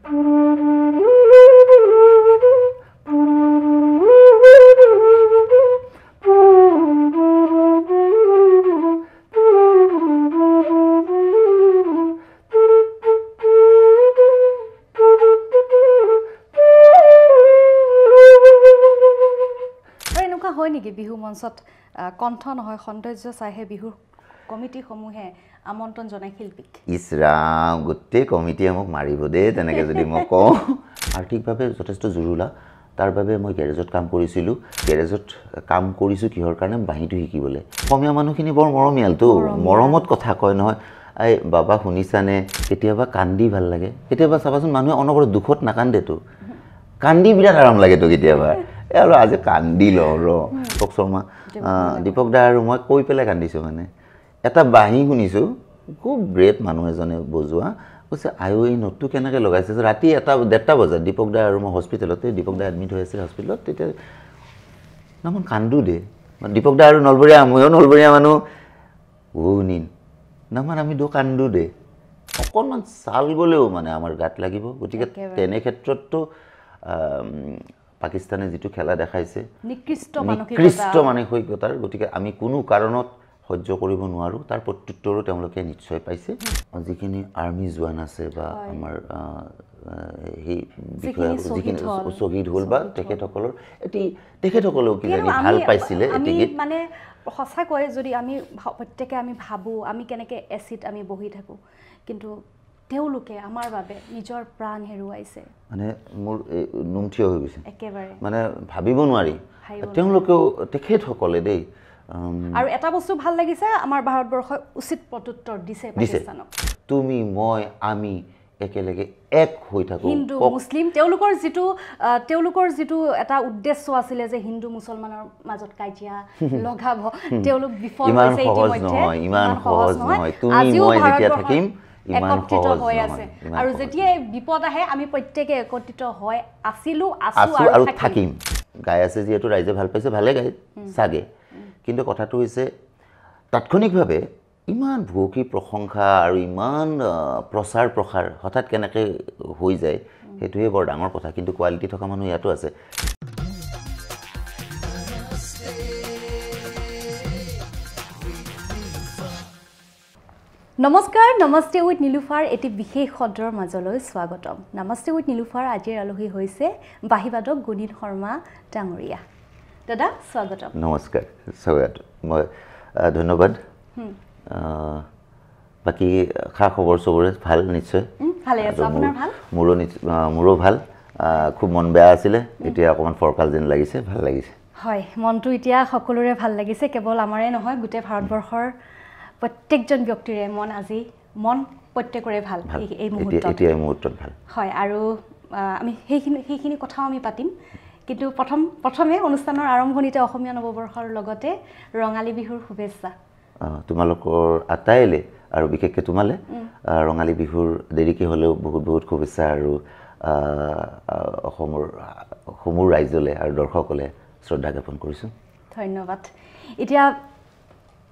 বিহু মঞ্চত কণ্ঠ নহয় সৌন্দৰ্য চাইহে বিহুৰ কমিটিসমূহে আমন্ত্ৰণ জনাই শিল্পীক ইছৰাম গোটেই কমিটিয়ে মোক মাৰিব দেই তেনেকৈ যদি মই কওঁ আৰ্থিকভাৱে যথেষ্ট জৰুলা তাৰ বাবে মই গেৰেজত কাম কৰিছিলোঁ গেৰেজত কাম কৰিছোঁ কিহৰ কাৰণে বাঁহীটো শিকিবলৈ অসমীয়া মানুহখিনি বৰ মৰমীয়ালতো মৰমত কথা কয় নহয় এই বাবা শুনিছানে কেতিয়াবা কান্দি ভাল লাগে কেতিয়াবা চাবাচোন মানুহে অনবৰত দুখত নাকান্দেতো কান্দি বিৰাট আৰাম লাগেতো কেতিয়াবা আৰু আজি কান্দি লওঁ দীপক শৰ্মা দীপক দা আৰু মই কৈ পেলাই কান্দিছোঁ মানে এটা বাঁহী শুনিছোঁ খুব গ্ৰেট মানুহ এজনে বজোৱা কৈছে আয়ো এই নোটটো কেনেকৈ লগাইছে ৰাতি 1:30 বজাত দীপক দা আৰু মই হস্পিটেলতে দীপক দা এডমিট হৈ আছিল হস্পিটেলত তেতিয়া নামন কান্দো দে দীপক দা আৰু নলবৰীয়া ময়ো নলবৰীয়া মানুহ নিন নামান আমি কান্দো দে অকণমান চাল গ'লেও মানে আমাৰ গাত লাগিব গতিকে তেনে ক্ষেত্ৰততো পাকিস্তানে যিটো খেলা দেখাইছে নিকৃষ্ট মানসিকতাৰ গতিকে আমি কোনো কাৰণত সহ্য কৰিব নোৱাৰোঁ তাৰ প্ৰত্যুত্তৰো তেওঁলোকে নিশ্চয় পাইছে যিখিনি আৰ্মি জোৱান আছে বা আমাৰ সেই বিষয়ে যিখিনি শ্বহীদ হ'ল বা তেখেতসকলেও কিজানি ভাল পাইছিলে মানে সঁচাকৈ যদি আমি প্ৰত্যেকে আমি ভাবোঁ আমি কেনেকৈ এচিড আমি বহি থাকোঁ কিন্তু তেওঁলোকে আমাৰ বাবে নিজৰ প্ৰাণ হেৰুৱাইছে মানে মোৰ নুম থিয় হৈ গৈছে একেবাৰে মানে ভাবিব নোৱাৰি তেওঁলোকেও তেখেতসকলে দেই আৰু এটা বস্তু ভাল লাগিছে আমাৰ ভাৰতবৰ্ষই উচিত প্ৰত্যুত্তৰ দিছে পাকিস্তানক তুমি মই আমি একেলগে এক হৈ থাকো হিন্দু মুছলিম তেওঁলোকৰ যিটো এটা উদ্দেশ্য আছিলে যে হিন্দু মুছলমানৰ মাজত কাজিয়া লগাব তেওঁলোক বিফল হৈছে ইতিমধ্যে ইমান সহজ নহয় তুমি মই যেতিয়া থাকিম একত্ৰিত হৈ আছে আৰু যেতিয়া বিপদ আহে আমি প্ৰত্যেকে একত্ৰিত হৈ আছো আৰু থাকিম গাই আছে যিহেতু ৰাইজে ভাল পাইছে ভালে গাই চাগে কিন্তু কথাটো হৈছে তাৎক্ষণিকভাৱে ইমান ভৌকি প্ৰশংসা আৰু ইমান প্ৰচাৰ প্ৰসাৰ হঠাৎ কেনেকৈ হৈ যায় সেইটোৱে বৰ ডাঙৰ কথা কিন্তু কোৱালিটি থকা মানুহ ইয়াতো আছে নমস্কাৰ নমস্তে উইথ নীলুফাৰ এটি বিশেষ সদৰৰ মাজলৈ স্বাগতম নমস্তে উইথ নীলুফাৰ আজিৰ আলহী হৈছে বাঁহীবাদক গুণীন শৰ্মা ডাঙৰীয়া দাদা স্বাগতম নমস্কাৰ স্বাগত মই ধন্যবাদ বাকি খা খবৰ চবৰে ভাল নিশ্চয় ভালে আছে আপোনাৰ ভাল মোৰো ভাল খুব মন বেয়া আছিলে এতিয়া অকমান ফৰকাল যেন লাগিছে ভাল লাগিছে হয় মনটো এতিয়া সকলোৰে ভাল লাগিছে কেৱল আমাৰে নহয় গোটেই ভাৰতবৰ্ষৰ প্ৰত্যেকজন ব্যক্তিৰে মন প্ৰত্যেকৰে ভাল এই মুহূৰ্তত ভাল হয় আৰু আমি সেইখিনি কথাও আমি পাতিম কিন্তু প্ৰথমে অনুষ্ঠানৰ আৰম্ভণিতে অসমীয়া নৱবৰ্ষৰ লগতে ৰঙালী বিহুৰ শুভেচ্ছা তোমালোকৰ আটাইলে আৰু বিশেষকৈ তোমালে ৰঙালী বিহুৰ দেৰিকৈ হ'লেও বহুত বহুত শুভেচ্ছা আৰু অসমৰ ৰাইজলৈ আৰু দৰ্শকলৈ শ্ৰদ্ধা জ্ঞাপন কৰিছোঁ ধন্যবাদ এতিয়া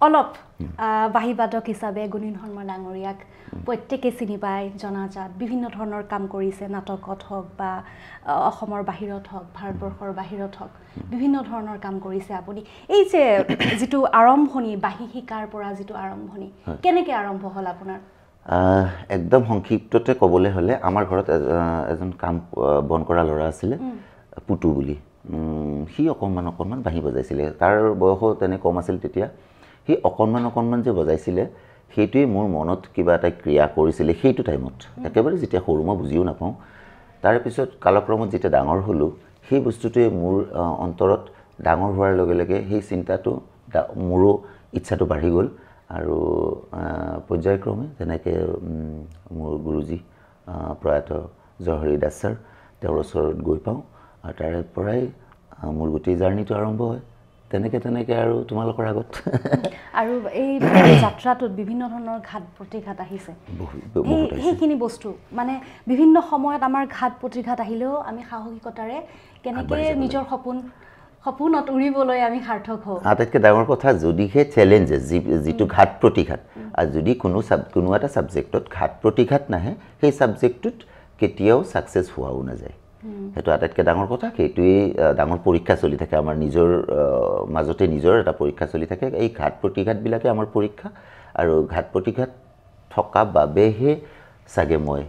অলপ বাঁহীবাদক হিচাপে গুণীন শৰ্মা ডাঙৰীয়াক প্ৰত্যেকে চিনি পায় জনাজাত বিভিন্ন ধৰণৰ কাম কৰিছে নাটকত হওক বা অসমৰ বাহিৰত হওক ভাৰতবৰ্ষৰ বাহিৰত হওক বিভিন্ন ধৰণৰ কাম কৰিছে আপুনি এই যে যিটো আৰম্ভণি বাঁহী শিকাৰ পৰা যিটো আৰম্ভণি কেনেকৈ আৰম্ভ হ'ল আপোনাৰ একদম সংক্ষিপ্ততে ক'বলৈ হ'লে আমাৰ ঘৰত এজন কাম বন কৰা ল'ৰা আছিলে পুতু বুলি সি অকণমান বাঁহী বজাইছিলে তাৰ বয়সো তেনে কম আছিল তেতিয়া সি অকণমান যে বজাইছিলে সেইটোৱে মোৰ মনত কিবা এটা ক্ৰিয়া কৰিছিলে সেইটো টাইমত একেবাৰে যেতিয়া সৰু মই বুজিও নাপাওঁ তাৰপিছত কালক্ৰমত যেতিয়া ডাঙৰ হ'লোঁ সেই বস্তুটোৱে মোৰ অন্তৰত ডাঙৰ হোৱাৰ লগে লগে সেই চিন্তাটো মোৰো ইচ্ছাটো বাঢ়ি গ'ল আৰু পৰ্যায়ক্ৰমে যেনেকৈ মোৰ গুৰুজী প্ৰয়াত জহৰী দাস ছাৰ তেওঁৰ ওচৰত গৈ পাওঁ আৰু তাৰে পৰাই মোৰ গোটেই জাৰ্ণিটো আৰম্ভ হয় তেনেকৈ আৰু তোমালোকৰ আগত আৰু এই যাত্ৰাটোত বিভিন্ন ধৰণৰ ঘাট প্ৰতিঘাত আহিছে সেইখিনি বস্তু মানে বিভিন্ন সময়ত আমাৰ ঘাট প্ৰতিঘাত আহিলেও আমি সাহসিকতাৰে কেনেকৈ নিজৰ সপোনত উৰিবলৈ আমি সাৰ্থক হওঁ আটাইতকৈ ডাঙৰ কথা যদিহে চেলেঞ্জেছ যিটো ঘাট প্ৰতিঘাত আৰু যদি কোনো এটা ছাবজেক্টত ঘাট প্ৰতিঘাত নাহে সেই ছাবজেক্টটোত কেতিয়াও ছাকচেছ হোৱাও নাযায় সেইটো আটাইতকৈ ডাঙৰ কথা সেইটোৱেই ডাঙৰ পৰীক্ষা চলি থাকে আমাৰ নিজৰ মাজতে নিজৰ এটা পৰীক্ষা চলি থাকে এই ঘাট প্ৰতিঘাতবিলাকে আমাৰ পৰীক্ষা আৰু ঘাট প্ৰতিঘাত থকা বাবেহে চাগে মই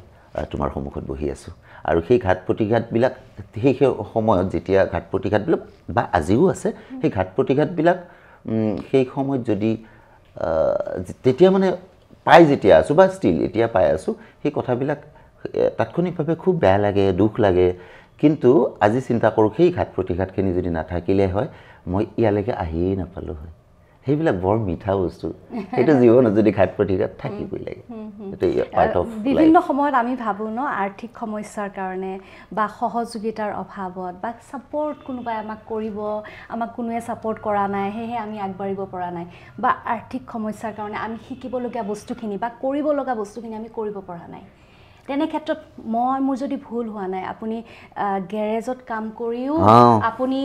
তোমাৰ সন্মুখত বহি আছোঁ আৰু সেই ঘাট প্ৰতিঘাতবিলাক সেই সময়ত যেতিয়া ঘাট প্ৰতিঘাতবিলাক বা আজিও আছে সেই ঘাট প্ৰতিঘাতবিলাক সেই সময়ত যদি তেতিয়া মানে পাই যেতিয়া আছোঁ বা ষ্টিল এতিয়া পাই আছোঁ সেই কথাবিলাক তাৎক্ষণিকভাৱে খুব বেয়া লাগে দুখ লাগে কিন্তু আজি চিন্তা কৰোঁ সেই ঘাট প্ৰতিঘাতখিনি যদি নাথাকিলে হয় মই ইয়ালৈকে আহিয়েই নাপালোঁ হয় সেইবিলাক বৰ মিঠা বস্তু সেইটো জীৱনত যদি ঘাট প্ৰতিঘাত থাকিবই লাগে বিভিন্ন সময়ত আমি ভাবোঁ ন আৰ্থিক সমস্যাৰ কাৰণে বা সহযোগিতাৰ অভাৱত বা ছাপোৰ্ট কোনোবাই আমাক কৰিব আমাক কোনোৱে ছাপোৰ্ট কৰা নাই সেয়েহে আমি আগবাঢ়িব পৰা নাই বা আৰ্থিক সমস্যাৰ কাৰণে আমি শিকিবলগীয়া বস্তুখিনি বা কৰিব লগা বস্তুখিনি আমি কৰিব পৰা নাই তেনে ক্ষেত্ৰত মোৰ যদি ভুল হোৱা নাই আপুনি গেৰেজত কাম কৰিও আপুনি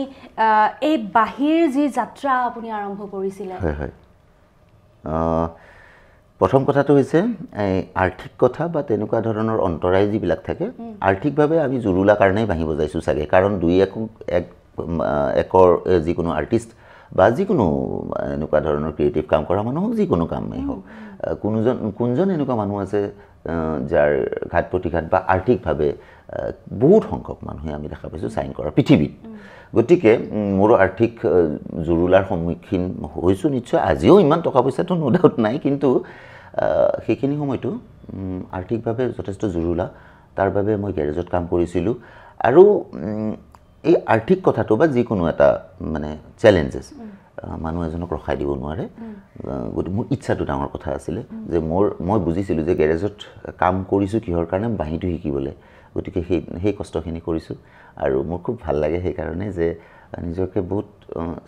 এই বাহিৰ যি যাত্ৰা আপুনি আৰম্ভ কৰিছিলে হয় হয় প্ৰথম কথাটো হৈছে এই আৰ্থিক কথা বা তেনেকুৱা ধৰণৰ অন্তৰায় যিবিলাক থাকে আৰ্থিকভাৱে আমি জুৰুলা কাৰণেই বাঢ়ি বজাইছোঁ চাগে কাৰণ দুই একৰ যিকোনো আৰ্টিষ্ট বা যিকোনো এনেকুৱা ধৰণৰ ক্ৰিয়েটিভ কাম কৰা মানুহ হওক যিকোনো কামেই হওক কোনজন এনেকুৱা মানুহ আছে যাৰ ঘাট প্ৰতিঘাত বা আৰ্থিকভাৱে বহুত সংখ্যক মানুহে আমি দেখা পাইছোঁ চাইন কৰা পৃথিৱীত গতিকে মোৰো আৰ্থিক জুৰুলাৰ সন্মুখীন হৈছোঁ নিশ্চয় আজিও ইমান টকা পইচাটো নো ডাউট নাই কিন্তু সেইখিনি সময়তো আৰ্থিকভাৱে যথেষ্ট জুৰুলা তাৰ বাবে মই গেৰেজত কাম কৰিছিলোঁ আৰু এই আৰ্থিক কথাটো বা যিকোনো এটা মানে চেলেঞ্জেছ মানুহ এজনক ৰখাই দিব নোৱাৰে গতিকে মোৰ ইচ্ছাটো ডাঙৰ কথা আছিলে যে মই বুজিছিলোঁ যে গেৰেজত কাম কৰিছোঁ কিহৰ কাৰণে বাঁহীটো শিকিবলৈ গতিকে সেই কষ্টখিনি কৰিছোঁ আৰু মোৰ খুব ভাল লাগে সেইকাৰণে যে নিজকে বহুত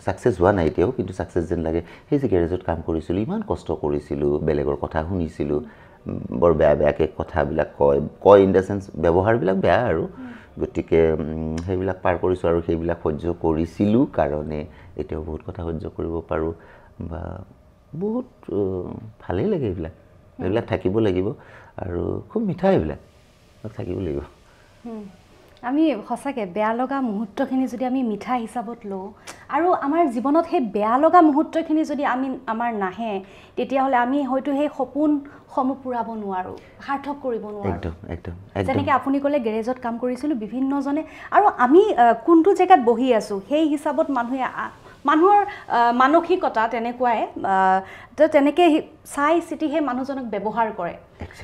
ছাকচেছ হোৱা নাই এতিয়াও কিন্তু ছাকচেছ যেন লাগে সেই যে গেৰেজত কাম কৰিছিলোঁ ইমান কষ্ট কৰিছিলোঁ বেলেগৰ কথা শুনিছিলোঁ বৰ বেয়া বেয়াকৈ কথাবিলাক কয় ইন দ্য চেন্স ব্যৱহাৰবিলাক বেয়া আৰু গতিকে সেইবিলাক পাৰ কৰিছোঁ আৰু সেইবিলাক সহ্য কৰিছিলোঁ কাৰণে এতিয়াও বহুত কথা সহ্য কৰিব পাৰোঁ বা বহুত ভালেই লাগে এইবিলাক থাকিব লাগিব আৰু খুব মিঠা এইবিলাক থাকিব লাগিব আমি সঁচাকৈ বেয়া লগা মুহূৰ্তখিনি যদি আমি মিঠা হিচাপত লওঁ আৰু আমাৰ জীৱনত সেই বেয়া লগা মুহূৰ্তখিনি যদি আমাৰ নাহে তেতিয়াহ'লে আমি হয়তো সেই সপোনসমূহ পূৰাব নোৱাৰোঁ সাৰ্থক কৰিব নোৱাৰোঁ যেনেকৈ আপুনি ক'লে গেৰেজত কাম কৰিছিলোঁ বিভিন্নজনে আৰু আমি কোনটো জেগাত বহি আছোঁ সেই হিচাপত মানুহৰ মানসিকতা তেনেকুৱাই তো তেনেকৈ চাই চিতি সেই মানুহজনক ব্যৱহাৰ কৰে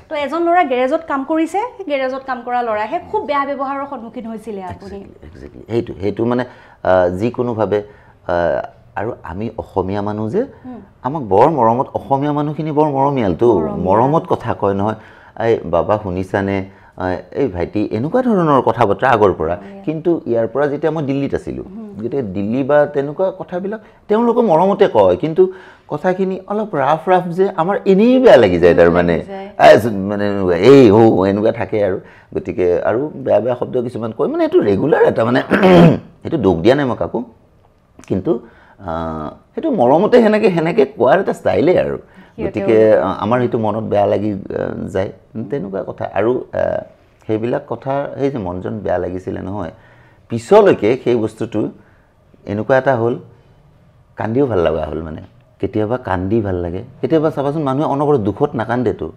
তো এজন ল'ৰা গেৰেজত কাম কৰিছে গেৰেজত কাম কৰা ল'ৰাহে খুব বেয়া ব্যৱহাৰৰ সন্মুখীন হৈছিলে আপুনি সেইটো মানে যিকোনোভাৱে আৰু আমি অসমীয়া মানুহ যে আমাক বৰ মৰমত অসমীয়া মানুহখিনি বৰ মৰমীয়ালতো মৰমত কথা কয় নহয় এই বাবা শুনিছানে এই ভাইটি এনেকুৱা ধৰণৰ কথা বতৰা আগৰ পৰা কিন্তু ইয়াৰ পৰা যেতিয়া মই দিল্লীত আছিলোঁ গতিকে দিল্লী বা তেনেকুৱা কথাবিলাক তেওঁলোকে মৰমতে কয় কিন্তু কথাখিনি অলপ ৰাফ যে আমাৰ এনেই বেয়া লাগি যায় তাৰমানে মানে এই এনেকুৱা থাকে আৰু গতিকে আৰু বেয়া বেয়া শব্দ কিছুমান কয় মানে এইটো ৰেগুলাৰ এটা মানে সেইটো দুখ দিয়া নাই মই কাকো কিন্তু সেইটো মৰমতে সেনেকৈ কোৱাৰ এটা ষ্টাইলেই আৰু গতিকে আমাৰ সেইটো মনত বেয়া লাগি যায় তেনেকুৱা কথা আৰু সেইবিলাক কথা সেই যে মনজন বেয়া লাগিছিলে নহয় পিছলৈকে সেই বস্তুটো এনেকুৱা এটা হ'ল কান্দিও ভাল লগা হ'ল মানে কেতিয়াবা কান্দি ভাল লাগে কেতিয়াবা চাবাচোন মানুহে অনবৰত দুখত নাকান্দেতো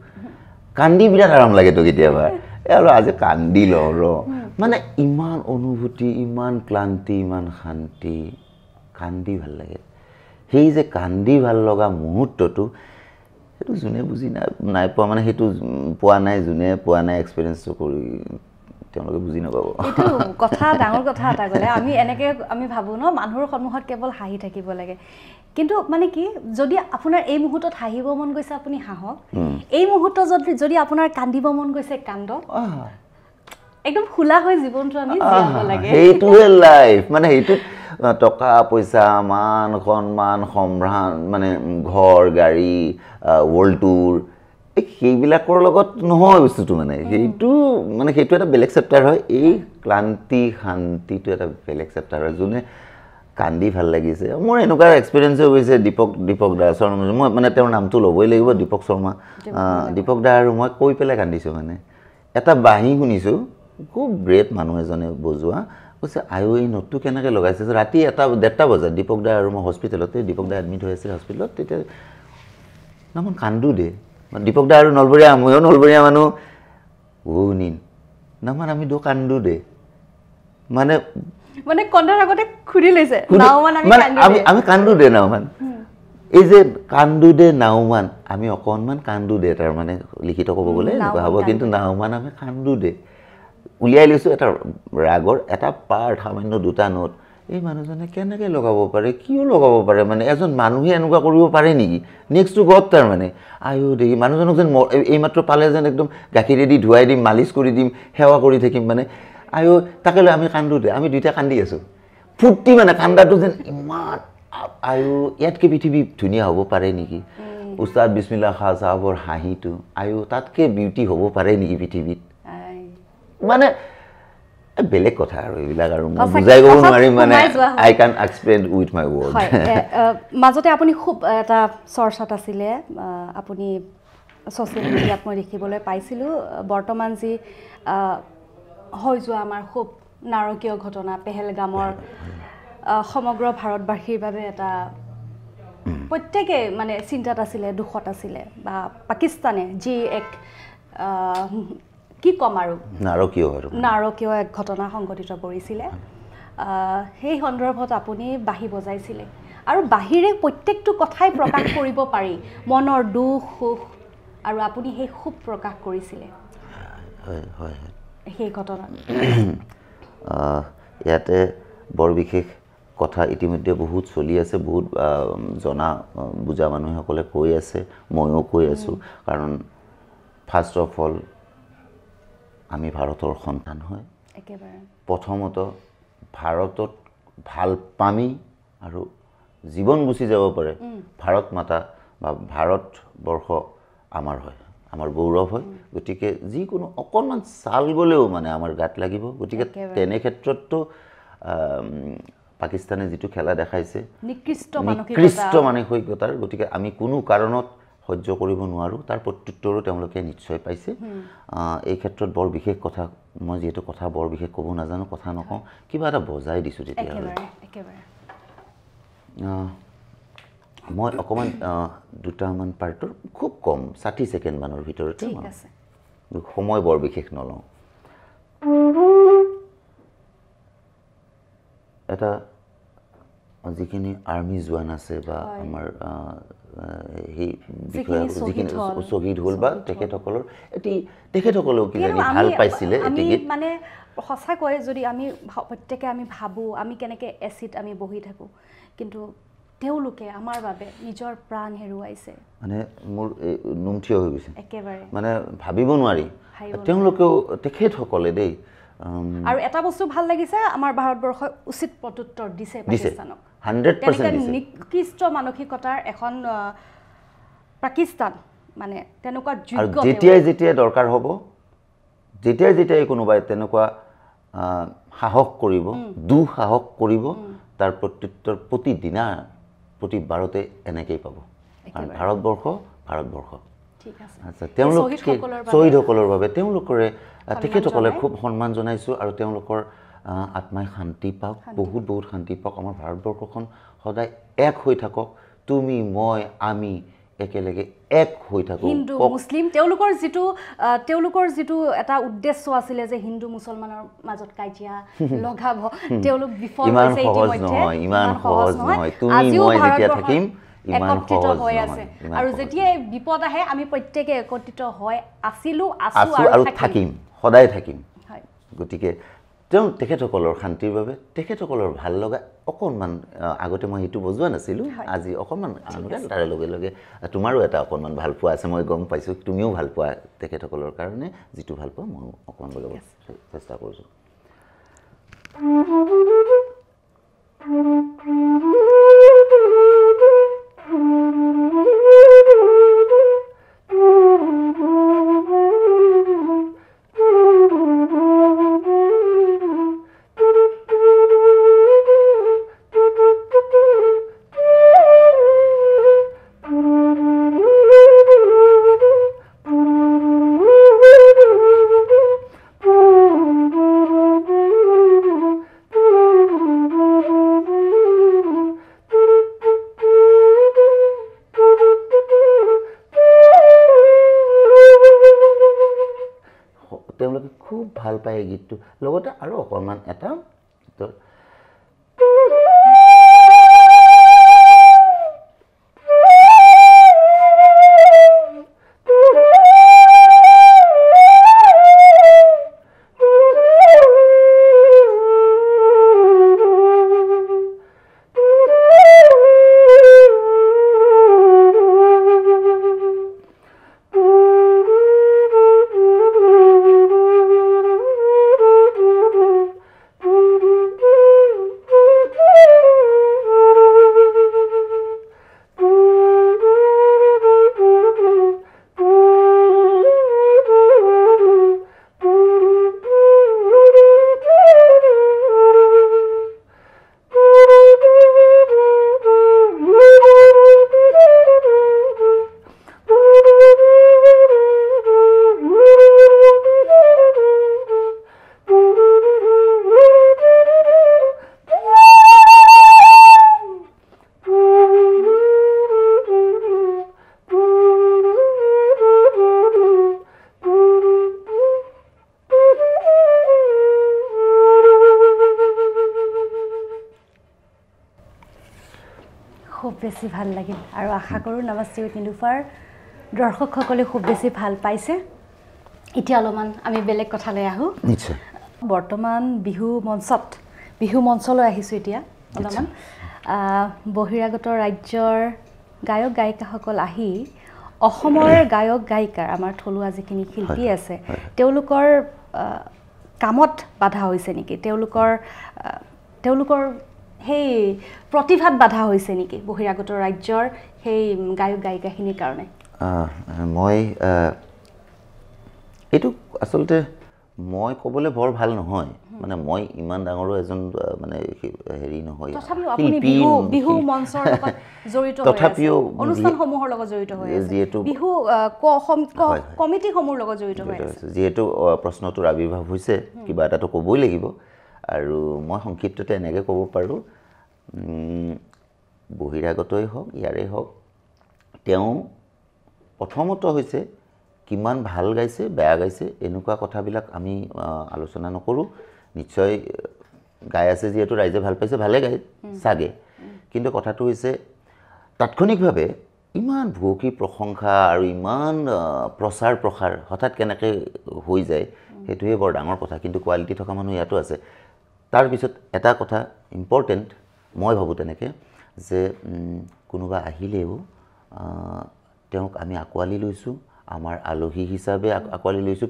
কান্দি বিৰাট আৰাম লাগেতো কেতিয়াবা আৰু আজি কান্দি লওঁ মানে ইমান অনুভূতি ইমান ক্লান্তি ইমান শান্তি কান্দি ভাল লাগে সেই যে কান্দি ভাল লগা মুহূৰ্তটো সেইটো যোনে বুজি নাই পোৱা মানে সেইটো পোৱা নাই যোনে পোৱা নাই এক্সপিৰিয়েঞ্চটো কৰি তেওঁলোকে বুজি নাপাব এইটো কথা ডাঙৰ কথা এটা ক'লে আমি এনেকৈ আমি ভাবোঁ ন মানুহৰ সন্মুখত কেৱল হাঁহি থাকিব লাগে কিন্তু মানে কি যদি আপোনাৰ এই মুহূৰ্তত হাঁহিব মন গৈছে আপুনি হাঁহক এই মুহূৰ্তত যদি আপোনাৰ কান্দিব মন গৈছে কান্দক একদম খোলা হৈ জীৱনটো আমি জীয়াব লাগে সেইটোহে লাইফ মানে সেইটোত টকা পইচা মান সন্মান সম্ভ্ৰান্ত মানে ঘৰ গাড়ী ৱৰ্ল্ড টুৰ সেইবিলাকৰ লগত নহয় বস্তুটো মানে সেইটো এটা বেলেগ চেপ্টাৰ হয় এই ক্লান্তি শান্তিটো এটা বেলেগ চেপ্টাৰ হয় যোনে কান্দি ভাল লাগিছে মোৰ এনেকুৱা এক্সপিৰিয়েঞ্চ হৈ গৈছে দীপক দা শৰ্মা মই মানে তেওঁৰ নামটো ল'বই লাগিব দীপক শৰ্মা দীপক দা আৰু মই কৈ পেলাই কান্দিছোঁ মানে এটা বাঁহী শুনিছোঁ খুব গ্ৰেট মানুহ এজনে বজোৱা কৈছে আয়ো এই নোটটো কেনেকৈ লগাইছে ৰাতি 1:30 বজাত দীপক দা আৰু মই হস্পিটেলতে দীপক দা এডমিট হৈ আছে হস্পিটেলত তেতিয়া না মই কান্দো দে দীপক দা আৰু নলবৰীয়া ময়ো নলবৰীয়া মানুহ নিন না মান আমি দো কান্দো দে মানে মানে কন্দাৰ আগতে খুৰি লৈছে নাওমান আমি কান্দো দে নাওমান এই যে কান্দো দে নাওমান আমি অকণমান কান্দো দে তাৰ মানে লিখিত ক'ব গ'লে এনেকুৱা হ'ব কিন্তু নাওমান আমি কান্দো দে উলিয়াই লৈছোঁ এটা ৰাগৰ এটা পাৰ্ট সামান্য দুটা নোট এই মানুহজনে কেনেকৈ লগাব পাৰে কিয় লগাব পাৰে মানে এজন মানুহে এনেকুৱা কৰিব পাৰে নেকি নেক্সটটো গড তাৰ মানে আয়ো দেখি মানুহজনক যেন এইমাত্ৰ পালে যেন একদম গাখীৰেদি ধুৱাই দিম মালিচ কৰি দিম সেৱা কৰি থাকিম মানে আয়ো তাকে লৈ আমি কান্দো দে আমি দুইটা কান্দি আছোঁ ফূৰ্তি মানে কান্দাটো যেন ইমান আয়ো ইয়াতকৈ পৃথিৱী ধুনীয়া হ'ব পাৰে নেকি উস্তাদ বিছমিল্লা খান চাহাবৰ হাঁহিটো আয়ো তাতকৈ বিউটি হ'ব পাৰে নেকি পৃথিৱীত মানে বেলেগ কথা আৰু এইবিলাক আৰু মই বুজাই ক'ব নোৱাৰিম মানে I can explain with my word মাজতে আপুনি খুব এটা চৰ্চাত আছিলে আপুনি ছ'চিয়েল মিডিয়াত মই দেখিবলৈ পাইছিলোঁ বৰ্তমান যি হৈ যোৱা আমাৰ খুব নাৰকীয় ঘটনা পেহেলগামৰ সমগ্ৰ ভাৰতবাসীৰ বাবে এটা প্ৰত্যেকে মানে চিন্তাত আছিলে দুখত আছিলে বা পাকিস্তানে যি এক কি কম আৰু নাৰকীয় এক ঘটনা সংঘটিত কৰিছিলে সেই সন্দৰ্ভত আপুনি বাঁহী বজাইছিলে আৰু বাঁহীৰে প্ৰত্যেকটো কথাই প্ৰকাশ কৰিব পাৰি মনৰ দুখ সুখ আৰু আপুনি সেই সুখ প্ৰকাশ কৰিছিলে সেই ঘটনা ইয়াতে বৰ বিশেষ কথা ইতিমধ্যে বহুত চলি আছে বহুত জনা বুজা মানুহসকলে কৈ আছে ময়ো কৈ আছোঁ কাৰণ ফাৰ্ষ্ট অফ অল আমি ভাৰতৰ সন্তান হয় একেবাৰে প্ৰথমত ভাৰতত ভাল পামি আৰু জীৱন গুচি যাব পাৰে ভাৰত মাতা বা ভাৰতবৰ্ষ আমাৰ হয় আমাৰ গৌৰৱ হয় গতিকে যিকোনো অকণমান চাল গ'লেও মানে আমাৰ গাত লাগিব গতিকে তেনে ক্ষেত্ৰততো পাকিস্তানে যিটো খেলা দেখাইছে নিকৃষ্ট মানসিকতাৰ গতিকে আমি কোনো কাৰণত সহ্য কৰিব নোৱাৰোঁ তাৰ প্ৰত্যুত্তৰো তেওঁলোকে নিশ্চয় পাইছে এই ক্ষেত্ৰত বৰ বিশেষ কথা মই যিহেতু কথা বৰ বিশেষ ক'ব নাজানো কথা নকওঁ কিবা এটা বজাই দিছোঁ তেতিয়াহ'লে মই অকণমান দুটামান পাৰ্টৰ খুব কম 60 ছেকেণ্ডমানৰ ভিতৰতে সময় বৰ বিশেষ নলওঁ এটা যিখিনি আৰ্মি জোৱান আছে বা আমাৰ সেই বিষয়ে যিখিনি শ্বহীদ হ'ল বা তেখেতসকলেও কিজানি ভাল পাইছিলে মানে সঁচাকৈ যদি আমি প্ৰত্যেকে আমি ভাবোঁ আমি কেনেকৈ এচিড আমি বহি থাকোঁ কিন্তু তেওঁলোকে আমাৰ বাবে নিজৰ প্ৰাণ হেৰুৱাইছে মানে মোৰ নোম থিয় হৈ গৈছে একেবাৰে মানে ভাবিব নোৱাৰি তেওঁলোকেও তেখেতসকলে দেই আৰু এটা বস্তু ভাল লাগিছে আমাৰ ভাৰতবৰ্ষই উচিত প্ৰত্যুত্তৰ দিছে পাকিস্তানক 100% নিকৃষ্ট মানসিকতাৰ এখন পাকিস্তান মানে তেনেকুৱা যোগ্য যেতিয়াই দৰকাৰ হ'ব যেতিয়াই কোনোবাই তেনেকুৱা সাহস কৰিব দুঃসাহস কৰিব তাৰ প্ৰত্যুত্তৰ প্ৰতিবাৰতে এনেকেই পাব কাৰণ ভাৰতবৰ্ষ আচ্ছা তেওঁলোকে শ্বহীদসকলৰ বাবে তেওঁলোকৰে তেখেতসকলে খুব সন্মান জনাইছোঁ আৰু তেওঁলোকৰ আত্মাই শান্তি পাওক বহুত শান্তি পাওক আমাৰ ভাৰতবৰ্ষখন সদায় এক হৈ থাকক তুমি মই আমি একেলগে এক হৈ থাকোঁ হিন্দু মুছলিম তেওঁলোকৰ যিটো এটা উদ্দেশ্য আছিলে যে হিন্দু মুছলমানৰ মাজত কাজিয়া লগাব তেওঁলোক বিফল হৈছে ইমান সহজ নহয় তুমি মই যেতিয়া থাকিম ইমান সহজ হৈ আছে আৰু যেতিয়া বিপদ আহে আমি প্ৰত্যেকে একত্ৰিত হৈ আছিলোঁ আৰু থাকিম সদায় থাকিম গতিকে তেখেতসকলৰ শান্তিৰ বাবে তেখেতসকলৰ ভাল লগা অকণমান আগতে মই সেইটো বজোৱা নাছিলোঁ আজি অকণমান তাৰে লগে লগে তোমাৰো এটা অকণমান ভাল পোৱা আছে মই গম পাইছোঁ তুমিও ভাল পোৱা তেখেতসকলৰ কাৰণে যিটো ভাল পোৱা মই অকণমান বজাব চেষ্টা কৰিছোঁ ভাল পায় এই গীতটো লগতে আৰু অকণমান এটা খুব বেছি ভাল লাগিল আৰু আশা কৰোঁ নমস্তে উইথ নিলুফাৰ দৰ্শকসকলে খুব বেছি ভাল পাইছে এতিয়া অলপমান আমি বেলেগ কথালৈ আহোঁ নিশ্চয় বৰ্তমান বিহু মঞ্চলৈ আহিছোঁ এতিয়া অলপমান বহিৰাগত ৰাজ্যৰ গায়ক গায়িকাসকল আহি অসমৰ গায়ক গায়িকাৰ আমাৰ থলুৱা যিখিনি শিল্পী আছে তেওঁলোকৰ কামত বাধা হৈছে নেকি তেওঁলোকৰ সেই প্ৰতিভাত বাধা হৈছে নেকি বহিৰাগত ৰাজ্যৰ সেই গায়ক গায়িকাখিনিৰ কাৰণে মই এইটো আচলতে মই ক'বলৈ বৰ ভাল নহয় মানে মই ইমান ডাঙৰো এজন মানে হেৰি নহয় তথাপিও আপুনি বিহু মঞ্চৰ লগত জড়িত হৈ আছে অনুষ্ঠানসমূহৰ লগত জড়িত হৈ আছে যিহেতু বিহু কমিটিসমূহৰ লগত জড়িত হৈ আছে যিহেতু প্ৰশ্নটোৰ আবিৰ্ভাৱ হৈছে কিবা এটাতো ক'বই লাগিব আৰু মই সংক্ষিপ্ততে এনেকৈ ক'ব পাৰোঁ বহিৰাগতই হওক ইয়াৰেই হওক তেওঁ প্ৰথমত হৈছে কিমান ভাল গাইছে বেয়া গাইছে এনেকুৱা কথাবিলাক আমি আলোচনা নকৰোঁ নিশ্চয় গাই আছে যিহেতু ৰাইজে ভাল পাইছে ভালে গায় চাগে কিন্তু কথাটো হৈছে তাৎক্ষণিকভাৱে ইমান ভুয়সী প্ৰশংসা আৰু ইমান প্ৰচাৰ প্ৰসাৰ হঠাৎ কেনেকৈ হৈ যায় সেইটোৱে বৰ ডাঙৰ কথা কিন্তু কোৱালিটি থকা মানুহ ইয়াতো আছে তাৰপিছত এটা কথা ইম্পৰ্টেণ্ট মই ভাবোঁ তেনেকৈ যে কোনোবা আহিলেও তেওঁক আমি আঁকোৱালি লৈছোঁ আমাৰ আলহী হিচাপে আঁকোৱালি লৈছোঁ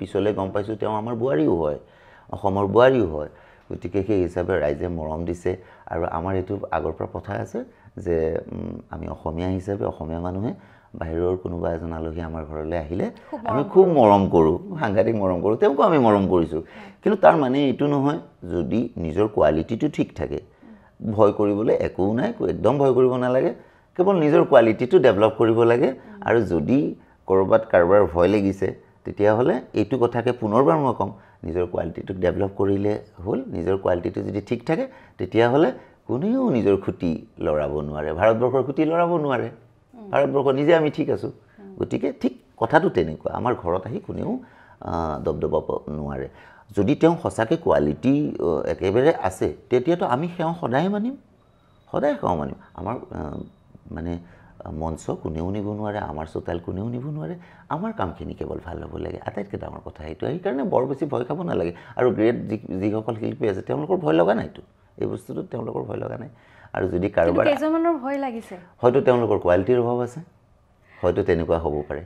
পিছলৈ গম পাইছোঁ তেওঁ আমাৰ বোৱাৰীও হয় অসমৰ বোৱাৰীও হয় গতিকে সেই হিচাপে ৰাইজে মৰম দিছে আৰু আমাৰ এইটো আগৰ পৰা প্ৰথা আছে যে আমি অসমীয়া হিচাপে অসমীয়া মানুহে বাহিৰৰ কোনোবা এজন আলহী আমাৰ ঘৰলৈ আহিলে আমি খুব মৰম কৰোঁ সাংঘাতিক মৰম কৰোঁ তেওঁকো আমি মৰম কৰিছোঁ কিন্তু তাৰ মানে এইটো নহয় যদি নিজৰ কোৱালিটিটো ঠিক থাকে ভয় কৰিবলৈ একো নাই একদম ভয় কৰিব নালাগে কেৱল নিজৰ কোৱালিটিটো ডেভেলপ কৰিব লাগে আৰু যদি ক'ৰবাত কাৰোবাৰ ভয় লাগিছে তেতিয়াহ'লে এইটো কথাকে পুনৰবাৰ মই ক'ম নিজৰ কোৱালিটিটোক ডেভেলপ কৰিলে হ'ল নিজৰ কোৱালিটিটো যদি ঠিক থাকে তেতিয়াহ'লে কোনেও নিজৰ খুঁটি লৰাব নোৱাৰে ভাৰতবৰ্ষৰ খুঁটি লৰাব নোৱাৰে ভাৰতবৰ্ষ নিজে আমি ঠিক আছোঁ গতিকে ঠিক কথাটো তেনেকুৱা আমাৰ ঘৰত আহি কোনেও দবদবাব নোৱাৰে যদি তেওঁ সঁচাকৈ কোৱালিটি একেবাৰে আছে তেতিয়াতো আমি সেৱা সদায় মানিম আমাৰ মানে মঞ্চ কোনেও নিব নোৱাৰে আমাৰ চোতাল কোনেও নিব নোৱাৰে আমাৰ কামখিনি কেৱল ভাল হ'ব লাগে আটাইতকৈ ডাঙৰ কথা এইটো সেইকাৰণে বৰ বেছি ভয় খাব নালাগে আৰু গ্ৰেট যিসকল শিল্পী আছে তেওঁলোকৰ ভয় লগা নাইতো এই বস্তুটোত তেওঁলোকৰ ভয় লগা নাই আৰু যদি কাৰোবাৰ কেইজনমানৰ ভয় লাগিছে হয়তো তেওঁলোকৰ কোৱালিটিৰ অভাৱ আছে হয়তো তেনেকুৱা হ'ব পাৰে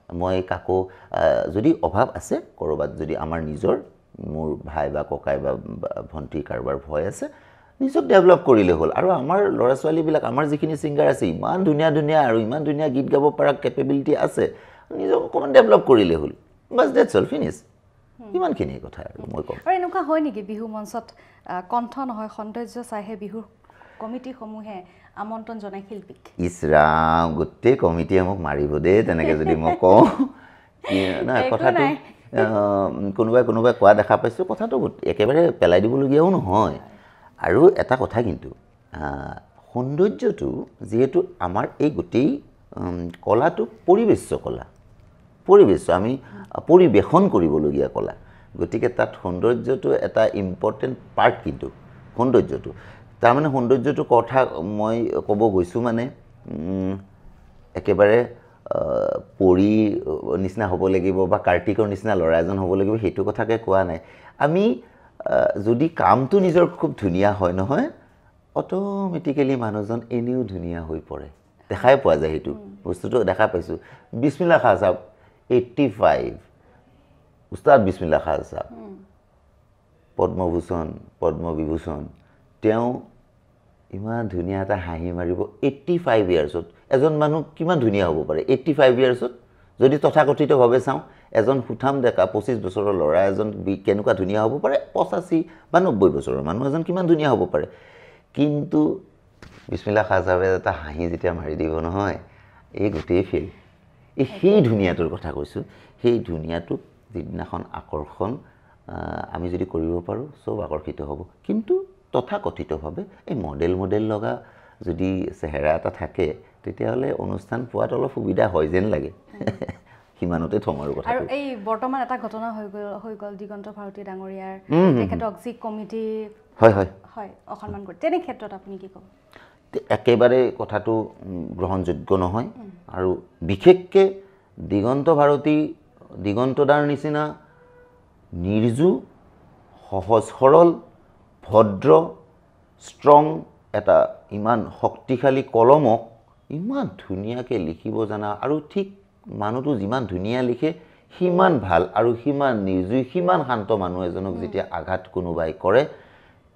মই কাকো যদি অভাৱ আছে ক'ৰবাত যদি আমাৰ নিজৰ মোৰ ভাই বা ককাই বা ভণ্টি কাৰোবাৰ ভয় আছে নিজক ডেভেলপ কৰিলে হ'ল আৰু আমাৰ ল'ৰা ছোৱালীবিলাক আমাৰ যিখিনি ছিংগাৰ আছে ইমান ধুনীয়া আৰু ইমান ধুনীয়া গীত গাব পৰা কেপেবিলিটি আছে নিজক অকণমান ডেভেলপ কৰিলে হ'ল বাছ ডেটছ অল ফিনিছ ইমানখিনিয়ে কথা আৰু মই ক'ম আৰু এনেকুৱা হয় নেকি বিহু মঞ্চত কণ্ঠ নহয় সৌন্দৰ্য চাইহে বিহুৰ কমিটিসমূহে আমন্ত্ৰণ জনায় শিল্পীক ইছৰাম গোটেই কমিটিয়ে মোক মাৰিব দেই তেনেকৈ যদি মই কওঁ নাই কথাটো কোনোবাই কোৱা দেখা পাইছোঁ কথাটো একেবাৰে পেলাই দিবলগীয়াও নহয় আৰু এটা কথা কিন্তু সৌন্দৰ্যটো যিহেতু আমাৰ এই গোটেই কলাটো পৰিবেশ্য কলা পৰিবেশ্য আমি পৰিৱেশন কৰিবলগীয়া কলা গতিকে তাত সৌন্দৰ্যটো এটা ইম্পৰ্টেণ্ট পাৰ্ট কিন্তু সৌন্দৰ্যটো তাৰমানে সৌন্দৰ্যটোৰ কথা মই ক'ব গৈছোঁ মানে একেবাৰে পৰি নিচিনা হ'ব লাগিব বা কাৰ্তিকৰ নিচিনা ল'ৰা এজন হ'ব লাগিব সেইটো কথাকে কোৱা নাই আমি যদি কামটো নিজৰ খুব ধুনীয়া হয় নহয় অট'মেটিকেলি মানুহজন এনেও ধুনীয়া হৈ পৰে দেখাই পোৱা যায় সেইটো বস্তুটো দেখা পাইছোঁ বিছমিল্লা খান সাহেব 85 উস্তাদ বিছমিল্লা খান সাহেব পদ্মভূষণ পদ্মবিভূষণ তেওঁ ইমান ধুনীয়া এটা হাঁহি মাৰিব 85 ইয়াৰ্ছত এজন মানুহ কিমান ধুনীয়া হ'ব পাৰে 85 ইয়াৰ্ছত যদি তথাকথিতভাৱে চাওঁ এজন সুঠাম ডেকা 25 বছৰৰ ল'ৰা এজন কেনেকুৱা ধুনীয়া হ'ব পাৰে 85 বা 90 বছৰৰ মানুহ এজন কিমান ধুনীয়া হ'ব পাৰে কিন্তু বিছমিল্লা খান সাহেবে এটা হাঁহি যেতিয়া মাৰি দিব নহয় এই গোটেই ফিল সেই ধুনীয়াটোৰ কথা কৈছোঁ সেই ধুনীয়াটোক যিদিনাখন আকৰ্ষণ আমি যদি কৰিব পাৰোঁ চব আকৰ্ষিত হ'ব কিন্তু তথাকথিতভাৱে এই মডেল লগা যদি চেহেৰা এটা থাকে তেতিয়াহ'লে অনুষ্ঠান পোৱাত অলপ সুবিধা হয় যেন লাগে সিমানতে থম আৰু কথা আৰু এই বৰ্তমান এটা ঘটনা হৈ গ'ল দিগন্ত ভাৰতী ডাঙৰীয়াৰ তেখেতক যি কমিটি হয় অসন্মান কৰি তেনে ক্ষেত্ৰত আপুনি কি ক'ব একেবাৰে কথাটো গ্ৰহণযোগ্য নহয় আৰু বিশেষকৈ দিগন্ত ভাৰতী দিগন্তদাৰ নিচিনা নিৰ্জু সহজ সৰল ভদ্ৰ ষ্ট্ৰং এটা ইমান শক্তিশালী কলমক ইমান ধুনীয়াকৈ লিখিব জানা আৰু ঠিক মানুহটো যিমান ধুনীয়া লিখে সিমান ভাল আৰু সিমান নিৰ্জীৱ সিমান শান্ত মানুহ এজনক যেতিয়া আঘাত কোনোবাই কৰে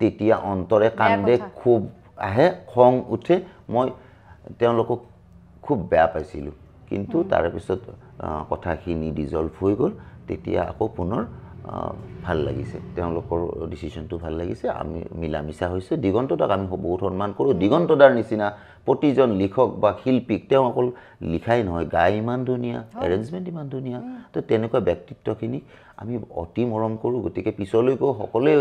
তেতিয়া অন্তৰে কান্দে খুব আহে খং উঠে মই তেওঁলোকক খুব বেয়া পাইছিলোঁ কিন্তু তাৰ পিছত কথাখিনি ডিজলভ হৈ গ'ল তেতিয়া আকৌ পুনৰ ভাল লাগিছে তেওঁলোকৰ ডিসিশনটো ভাল লাগিছে আমি মিলা মিছা হৈছে দিগন্তদাক আমি বহুত সন্মান কৰোঁ দিগন্তদাৰ নিচিনা প্ৰতিজন লিখক বা শিল্পীক তেওঁ অকল লিখাই নহয় গাই ইমান ধুনীয়া এৰেঞ্জমেণ্ট ইমান ধুনীয়া তো তেনেকুৱা ব্যক্তিত্বখিনিক আমি অতি মৰম কৰোঁ গতিকে পিছলৈকো সকলোৱে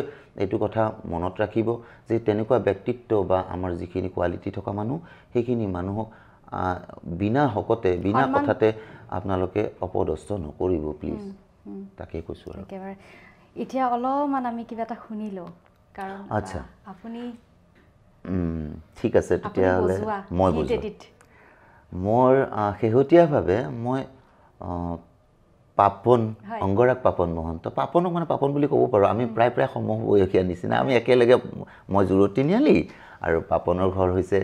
এইটো কথা মনত ৰাখিব যে তেনেকুৱা ব্যক্তিত্ব বা আমাৰ যিখিনি কোৱালিটি থকা মানুহ সেইখিনি মানুহক বিনা হকতে বিনা কথাতে আপোনালোকে অপদস্থ নকৰিব প্লিজ তাকে কৈছোঁ আৰু একেবাৰে এতিয়া অলপমান আমি কিবা এটা শুনিলোঁ কাৰণ আচ্ছা আপুনি ঠিক আছে তেতিয়াহ'লে মই বুজোঁ মোৰ শেহতীয়াভাৱে মই পাপন অংগৰাগ পাপন মহন্ত পাপনক মানে পাপন বুলি ক'ব পাৰোঁ আমি প্ৰায় সমবয়সীয়া নিচিনা আমি একেলগে মই জোৰত তিনিআলি আৰু পাপনৰ ঘৰ হৈছে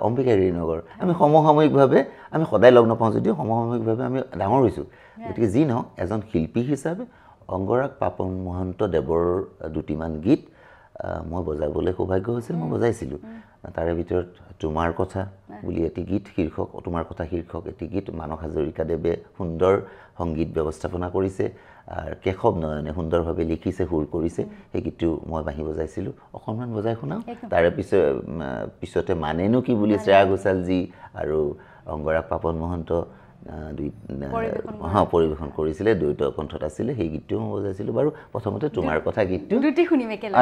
অম্বিকাগিৰি নগৰ আমি সমসাময়িকভাৱে আমি সদায় লগ নাপাওঁ যদিও সমসাময়িকভাৱে আমি ডাঙৰ হৈছোঁ গতিকে যি নহওক এজন শিল্পী হিচাপে অংগৰাগ পাপন মহন্ত দেৱৰ দুটিমান গীত মই বজাবলৈ সৌভাগ্য হৈছিল মই বজাইছিলোঁ তাৰে ভিতৰত তোমাৰ কথা বুলি এটি গীত শীৰ্ষক তোমাৰ কথা শীৰ্ষক এটি গীত মানস হাজৰিকাদেৱে সুন্দৰ সংগীত ব্যৱস্থাপনা কৰিছে কেশৱ নয়নে সুন্দৰভাৱে লিখিছে সুৰ কৰিছে সেই গীতটো মই বাঁহী বজাইছিলোঁ অকণমান বজাই শুনাওঁ তাৰে পিছতে মানেনো কি বুলি শ্ৰেয়া ঘোষালজী আৰু অংগৰাগ পাপন মহন্ত পৰিৱেশন কৰিছিলে দ্বৈত কণ্ঠত আছিলে সেই গীতটোও মই বজাইছিলোঁ বাৰু প্ৰথমতে তোমাৰ কথা গীতটো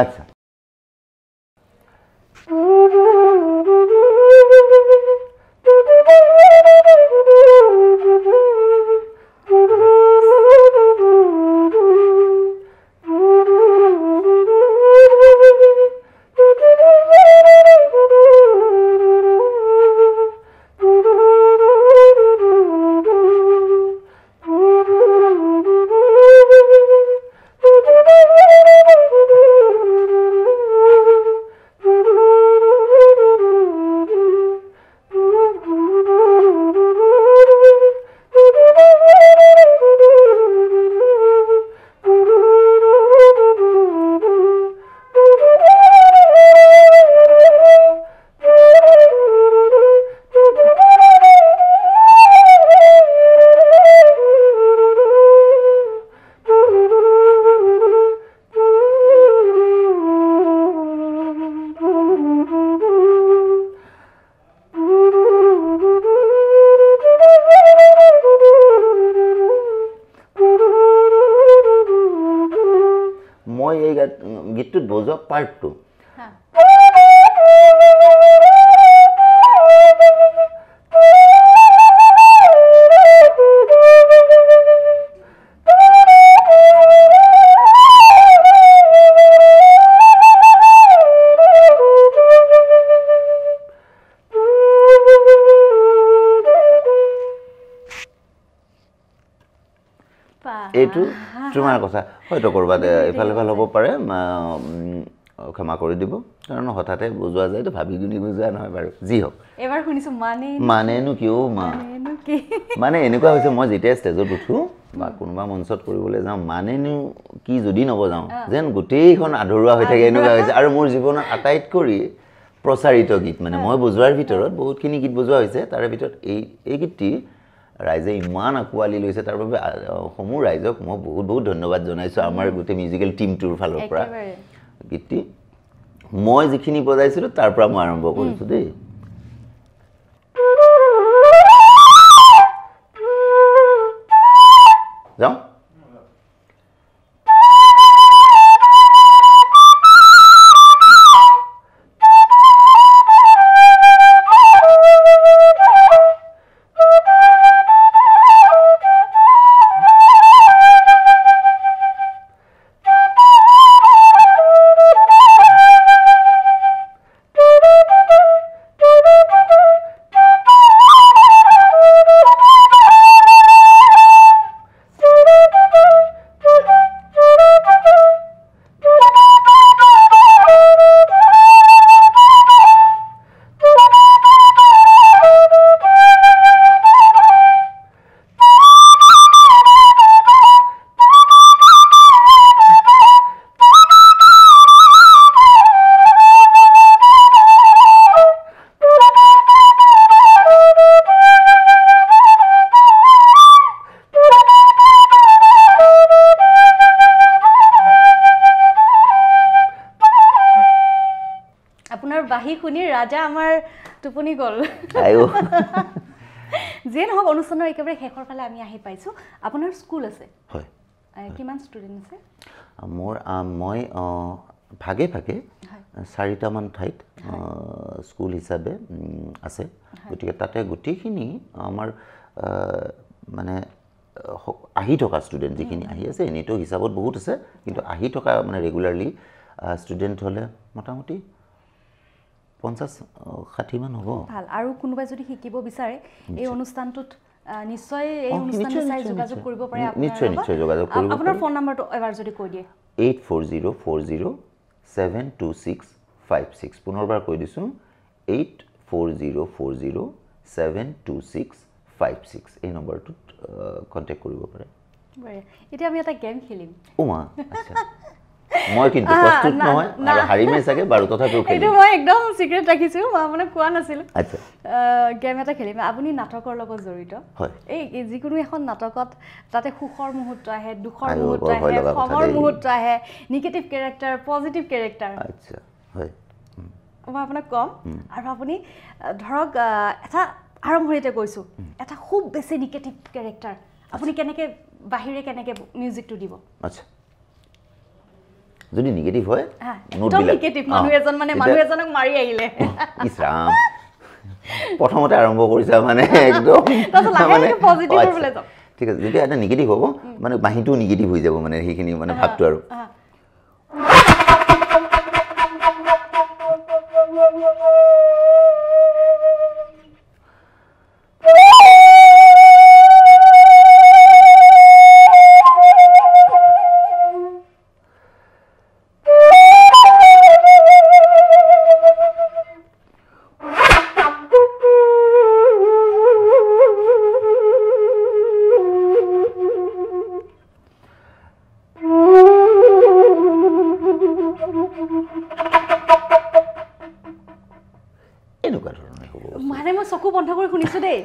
আচ্ছা গীতটোত বজোৱা পাৰ্টটো এইটো তোমাৰ কথা হয়তো কৰবাত এফালে হ'ব পাৰে ক্ষমা কৰি দিব কাৰণ হঠাতে বুজোৱা যায় তো ভাবি গুনি বুজোৱা নহয় বাৰু যি হওক এবাৰ শুনিছো মানেনো কিয় মানে এনেকুৱা হৈছে মই যেতিয়া ষ্টেজত উঠো বা কোনোবা মঞ্চত কৰিবলৈ যাওঁ মানেনো কি যদি নবজাওঁ যেন গোটেইখন আধৰুৱা হৈ থাকে এনেকুৱা হৈছে আৰু মোৰ জীৱনত আটাইতকৈ প্ৰচাৰিত গীত মানে মই বজোৱাৰ ভিতৰত বহুতখিনি গীত বজোৱা হৈছে তাৰে ভিতৰত এই গীতটি ৰাইজে ইমান আঁকোৱালি লৈছে তাৰ বাবে সমূহ ৰাইজক মই বহুত বহুত ধন্যবাদ জনাইছোঁ আমাৰ গোটেই মিউজিকেল টিমটোৰ ফালৰ পৰা গীতটি মই যিখিনি বজাইছিলোঁ তাৰ পৰা মই আৰম্ভ কৰিছোঁ দেই যাওঁ বাহি শুনি ৰাজা আমাৰ টোপনি গ'ল যে নহওক অনুষ্ঠানৰ একেবাৰে শেষৰ ফালে আমি আহি পাইছোঁ আপোনাৰ স্কুল আছে হয় কিমান ষ্টুডেণ্ট আছে মোৰ মই ভাগে ভাগে 4টামান ঠাইত স্কুল হিচাপে আছে গতিকে তাতে গোটেইখিনি আমাৰ মানে আহি থকা ষ্টুডেণ্ট যিখিনি আহি আছে এনেইতো হিচাপত বহুত আছে কিন্তু আহি থকা মানে ৰেগুলাৰলি ষ্টুডেণ্ট হ'লে মোটামুটি 50-60 মান হ'ব ভাল আৰু কোনোবাই যদি শিকিব বিচাৰে এই অনুষ্ঠানটোত নিশ্চয় এই অনুষ্ঠানটো চাই যোগাযোগ কৰিব পাৰে নিশ্চয় যোগাযোগ কৰিব আপোনাৰ ফোন নম্বৰটো এবাৰ যদি কৈ দিয়ে 8404072656 পুনৰবাৰ কৈ দিছোঁ 8404072656 এই নম্বৰটোত কণ্টেক্ট কৰিব পাৰে এতিয়া আমি এটা গেম খেলিম ওমা আচ্ছা মই কিন্তু প্ৰস্তুত নহয় আৰু হাৰিমে চাগে বাৰু তথাপিও খেলিম এইটো মই একদম সিক্ৰেট ৰাখিছো মই মানে কোৱা নাছিলো আচ্ছা গেম এটা খেলিম আপুনি নাটকৰ লগত জড়িত হয় এই যিকোনো এখন নাটকত তাতে সুখৰ মুহূৰ্ত আহে দুখৰ মুহূৰ্ত আহে খঙৰ মুহূৰ্ত আহে নিগেটিভ কেৰেক্টাৰ পজিটিভ কেৰেক্টাৰ আচ্ছা হয় মই আপোনাক কম আৰু আপুনি ধৰক এটা আৰম্ভণিতে কৈছোঁ এটা খুব বেছি নিগেটিভ কেৰেক্টাৰ আপুনি কেনেকৈ বাহিৰে কেনেকৈ মিউজিকটো দিব আচ্ছা যদি নিগেটিভ হয় একদম নিগেটিভ মানুহ এজন মানে মানুহ এজনক মাৰি আহিলে ইছৰাম প্ৰথমতে আৰম্ভ কৰিছা মানে একদম মানে পজিটিভ হ'বলৈ যাওক ঠিক আছে যেতিয়া এটা নিগেটিভ হ'ব মানে বাহিৰটোও নিগেটিভ হৈ যাব মানে সেইখিনি মানে ভাৱটো আৰু চকু বন্ধ কৰি শুনিছোঁ দেই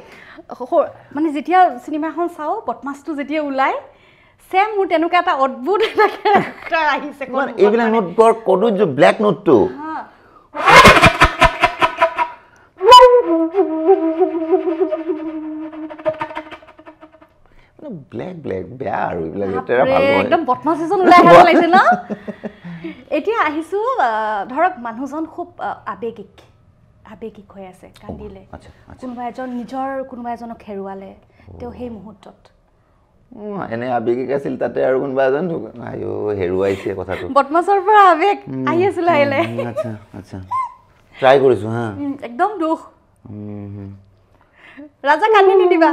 মানে যেতিয়া চিনেমাখন চাওঁ বদমাছটো যেতিয়া ওলাই চেম মোৰ তেনেকুৱা এটা অদ্ভুত এটা কেৰেক্টাৰ আহিছে এইবিলাক নোট বৰ কডুজ ব্লেক নোটটো ব্লেক ব্লেক বেয়া আৰু এইবিলাক লেতেৰা ভাল নহয় একদম বদমাছ এজন ওলাই আহিব লাগিছে ন এতিয়া আহিছোঁ ধৰক মানুহজন খুব আবেগিক হৈ আছে কান্দিলে কোনোবা এজনক হেৰুৱালে তেওঁ সেই মুহূৰ্তত এনে আবেগিক আছিল তাতে আৰু কোনোবা এজন আইও হেৰুৱাইছে কথাটো বদমাছৰ পৰা আবেগ আহি আছিল আহিলে আচ্ছা আচ্ছা ট্ৰাই কৰিছোঁ হা একদম দুখ ৰাজা কান্দি নিদিবা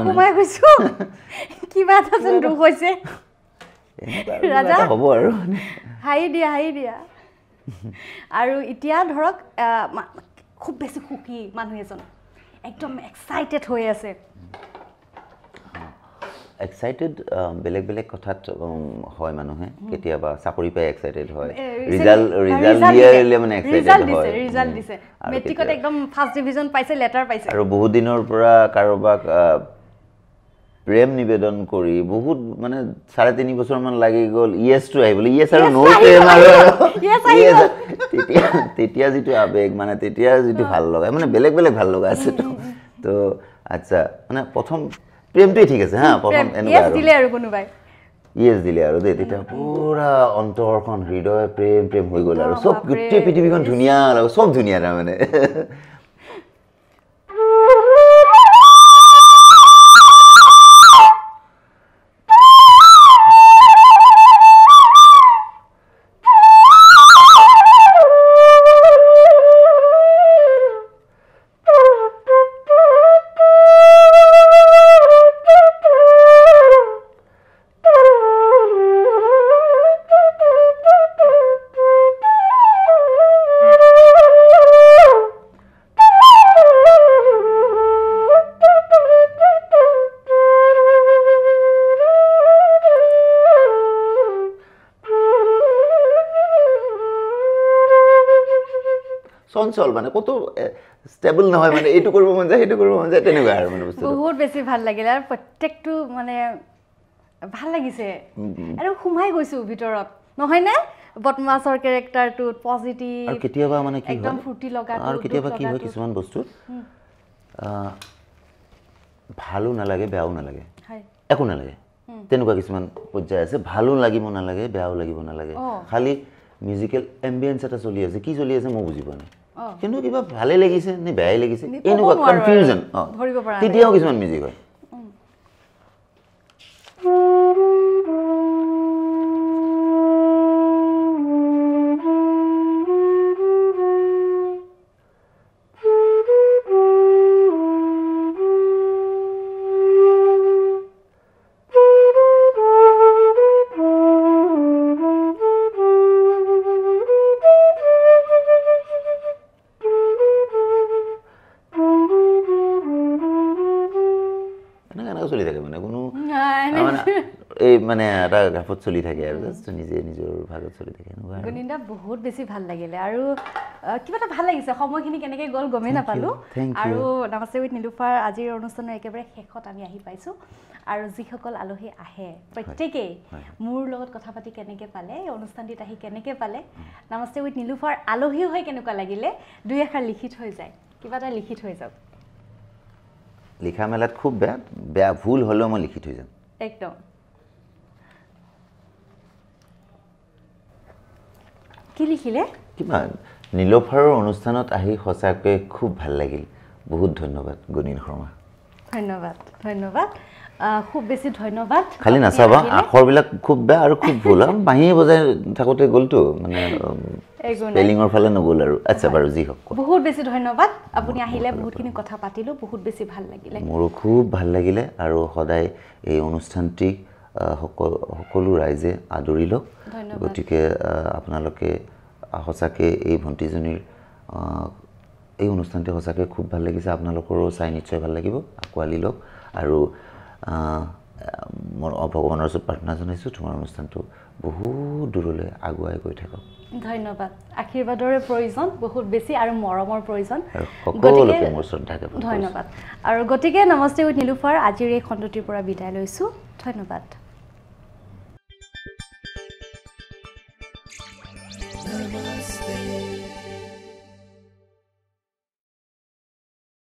সোমাই গৈছোঁ কিবা এটা যেন দুখ হৈছে ৰাজা হ'ব আৰু হাঁহি দিয়া আৰু এতিয়া ধৰক খুব বেছি সুখী মানুহ এজন একদম এক্সাইটেড হৈ আছে এক্সাইটেড বেলেগ বেলেগ কথাত হয় মানুহে কেতিয়াবা চাকৰি পাই এক্সাইটেড হয় ৰিজাল্ট দিলে মানে এক্সাইটেড হয় ৰিজাল্ট দিছে মেট্ৰিকত একদম ফাৰ্ষ্ট ডিভিজন পাইছে লেটাৰ পাইছে আৰু বহুত দিনৰ পৰা কাৰোবাক প্ৰেম নিবেদন কৰি বহুত মানে 3.5 বছৰমান লাগি গ'ল ইয়েছটো আহিবলৈ ইয়েছ আৰু নো প্ৰেম আৰু তেতিয়া যিটো আবেগ মানে তেতিয়া যিটো ভাল লগা মানে বেলেগ বেলেগ ভাল লগা আছে তো আচ্ছা মানে প্ৰথম প্ৰেমটোই ঠিক আছে হা প্ৰথম ইয়েছ দিলে আৰু কোনোবাই ইয়েছ দিলে আৰু দে তেতিয়া পুৰা অন্তৰখন হৃদয় প্ৰেম হৈ গ'ল আৰু সব গোটেই পৃথিৱীখন ধুনীয়া লাগে সব ধুনীয়া তাৰ মানে চঞ্চল মানে কত ষ্টেবল নহয় মানে এইটো কৰিব মন যায় সেইটো কৰিব মন যায় তেনেকুৱা আৰু মানে বস্তু বহুত বেছি ভাল লাগিলে আৰু প্ৰত্যেকটো মানে ভাল লাগিছে আৰু সোমাই গৈছো ভিতৰত নহয় নে বদমাছৰ ক্যাৰেক্টাৰটো পজিটিভ আৰু কেতিয়াবা মানে কি একদম ফুটি লগা আৰু কেতিয়াবা কি হয় কিছুমান বস্তু ভালো নালাগে বেয়াও নালাগে একো নালাগে তেনেকুৱা কিছুমান পৰ্যায় আছে ভালো লাগিব নালাগে বেয়াও লাগিব নালাগে খালি মিউজিকেল এম্বিয়েন্স এটা চলি আছে কি চলি আছে মই বুজি পোৱা নাই কিন্তু কিবা ভালে লাগিছে নে বেয়াই লাগিছে এনেকুৱা কনফিউজন তেতিয়াও কিছুমান মিউজিক হয় চলি থাকে মানে কোনো এই মানে এটা গাফত চলি থাকে আৰু জাস্ট নিজে নিজৰ ভাগত চলি থাকে গুণিন্দা বহুত বেছি ভাল লাগিলে আৰু কিবা এটা ভাল লাগিছে সময়খিনি কেনেকৈ গ'ল গমেই নাপালোঁ আৰু নমস্তে উইথ নীলোফাৰ আজিৰ অনুষ্ঠানৰ একেবাৰে শেষত আমি আহি পাইছোঁ আৰু যিসকল আলহী আহে প্ৰত্যেকেই মোৰ লগত কথা পাতি কেনেকৈ পালে এই অনুষ্ঠানটিত আহি কেনেকৈ পালে নমস্তে উইথ নীলোফাৰ আলহী হৈ কেনেকুৱা লাগিলে দুই এষাৰ লিখি থৈ যায় কিবা এটা লিখি থৈ যাওক লিখা মেলাত খুব বেয়া ভুল হলেও মই লিখি থৈ যাম একদম কি লিখিলে কিবা নীলোফাৰৰ অনুষ্ঠানত আহি সঁচাকৈ খুব ভাল লাগিল বহুত ধন্যবাদ গুণীন শৰ্মা ধন্যবাদ খুব বেছি ধন্যবাদ খালি নাচাবা আখৰবিলাক খুব বেয়া আৰু খুব ভুল আৰু বাঁহী বজাই থাকোঁতে গ'লতো মানে স্পেলিঙৰ ফালে নগ'ল আৰু আচ্ছা বাৰু যি হওক বহুত বেছি ধন্যবাদ আপুনি আহিলে বহুতখিনি কথা পাতিলোঁ বহুত বেছি ভাল লাগিলে মোৰো খুব ভাল লাগিলে আৰু সদায় এই অনুষ্ঠানটিক সকলো ৰাইজে আদৰি লওক গতিকে আপোনালোকে সঁচাকৈ এই ভণ্টিজনীৰ এই অনুষ্ঠানটি সঁচাকৈ খুব ভাল লাগিছে আপোনালোকৰো চাই নিশ্চয় ভাল লাগিব আঁকোৱালি লওক আৰু মোৰ ভগৱানৰ ওচৰত প্ৰাৰ্থনা জনাইছোঁ তোমাৰ অনুষ্ঠানটো বহুত দূৰলৈ আগুৱাই গৈ থাকক ধন্যবাদ আশীৰ্বাদৰে প্ৰয়োজন বহুত বেছি আৰু মৰমৰ প্ৰয়োজন সকলোকে মোৰ শ্ৰদ্ধা জ্ঞাপন ধন্যবাদ আৰু গতিকে নমস্তে উইথ নীলোফাৰ আজিৰ এই খণ্ডটিৰ পৰা বিদায় লৈছোঁ ধন্যবাদ